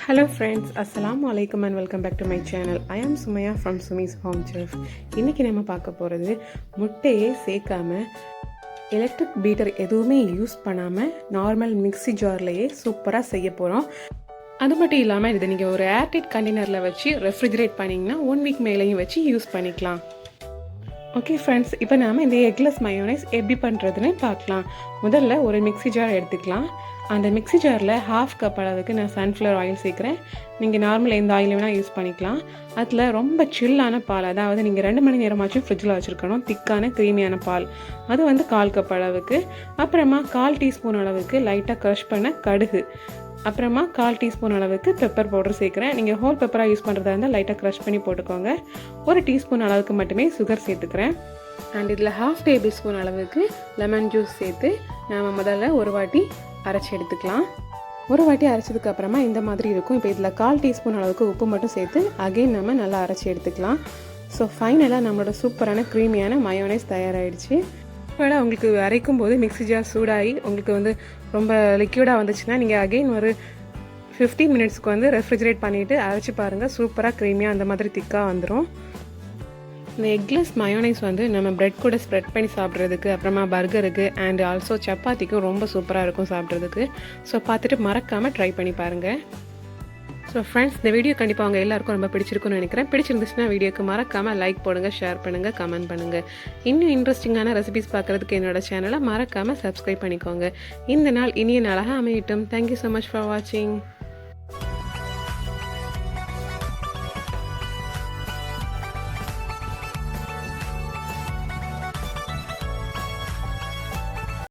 Hello friends, Assalamu alaikum and welcome back to my channel. I am Sumaya from Sumi's Home Chef. இன்னைக்கு நம்ம பார்க்க போகிறது முட்டையே சேர்க்காம electric Peter எதுவுமே use பண்ணாமல் நார்மல் மிக்ஸி ஜார்லேயே சூப்பராக செய்ய போகிறோம். அது மட்டும் இல்லாமல் இதை நீங்கள் ஒரு ஏர்டைட் கண்டெய்னரில் வச்சு ரெஃப்ரிஜரேட் பண்ணிங்கன்னா 1 வீக் மேலேயும் வச்சு யூஸ் பண்ணிக்கலாம். ஓகே ஃப்ரெண்ட்ஸ், இப்போ நாம் இந்த எக்லெஸ் மயோனைஸ் எப்படி பண்ணுறதுன்னு பார்க்கலாம். முதல்ல ஒரு மிக்ஸி ஜார் எடுத்துக்கலாம். அந்த மிக்ஸி ஜாரில் 1/2 கப் அளவுக்கு நான் சன்ஃப்ளவர் ஆயில் சேர்க்குறேன். நீங்கள் நார்மல் எந்த ஆயில் வேணால் யூஸ் பண்ணிக்கலாம். அதில் ரொம்ப சில்லான பால், அதாவது நீங்கள் 2 மணி நேரமாச்சும் ஃப்ரிட்ஜில் வச்சுருக்கணும், திக்கான க்ரீமியான பால், அது வந்து 1/4 கப் அளவுக்கு. அப்புறமா 1/4 டீஸ்பூன் அளவுக்கு லைட்டாக க்ரஷ் பண்ண கடுகு, அப்புறமா 1/4 டீஸ்பூன் அளவுக்கு பெப்பர் பவுடர் சேர்க்குறேன். நீங்கள் ஹோல் பெப்பராக யூஸ் பண்ணுறதா இருந்தால் லைட்டாக க்ரஷ் பண்ணி போட்டுக்கோங்க. 1 டீஸ்பூன் அளவுக்கு மட்டுமே சுகர் சேர்த்துக்கிறேன். அண்ட் இதில் 1/2 டேபிள் ஸ்பூன் அளவுக்கு லெமன் ஜூஸ் சேர்த்து நாம் முதல்ல ஒரு வாட்டி அரைச்சி எடுத்துக்கலாம். ஒரு வாட்டி அரைச்சதுக்கு அப்புறமா இந்த மாதிரி இருக்கும். இப்போ இதில் 1/4 டீஸ்பூன் அளவுக்கு உப்பு மட்டும் சேர்த்து அகைன் நம்ம நல்லா அரைச்சி எடுத்துக்கலாம். ஸோ ஃபைனலாக நம்மளோட சூப்பரான க்ரீமியான மயோனைஸ் தயாராகிடுச்சு. இப்போ உங்களுக்கு அரைக்கும் போது மிக்ஸி ஜார் சூடாகி உங்களுக்கு வந்து ரொம்ப லிக்யூடாக வந்துச்சுன்னா நீங்கள் அகெயின் ஒரு 15 மினிட்ஸ்க்கு வந்து ரெஃப்ரிஜரேட் பண்ணிவிட்டு அரைச்சி பாருங்கள். சூப்பராக க்ரீமியாக அந்த மாதிரி திக்காக வந்துடும். இந்த எக்லெஸ் மயோனைஸ் வந்து நம்ம பிரெட் கூட ஸ்ப்ரெட் பண்ணி சாப்பிட்றதுக்கு, அப்புறமா பர்கருக்கு அண்ட் ஆல்சோ சப்பாத்திக்கும் ரொம்ப சூப்பராக இருக்கும் சாப்பிட்றதுக்கு. ஸோ பார்த்துட்டு மறக்காமல் ட்ரை பண்ணி பாருங்கள். ஸோ ஃப்ரெண்ட்ஸ், இந்த வீடியோ கண்டிப்பாக அவங்க எல்லாருக்கும் ரொம்ப பிடிச்சிருக்குன்னு நினைக்கிறேன். பிடிச்சிருந்துச்சுன்னா வீடியோக்கு மறக்காமல் லைக் போடுங்க, ஷேர் பண்ணுங்கள், கமெண்ட் பண்ணுங்கள். இன்னும் இன்ட்ரெஸ்டிங்கான ரெசிபிஸ் பார்க்குறதுக்கு என்னோட சேனலை மறக்காமல் சப்ஸ்கிரைப் பண்ணிக்கோங்க. இந்த நாள் இனிய நாளாக அமையட்டும். தேங்க்யூ ஸோ மச் ஃபார் வாட்சிங்.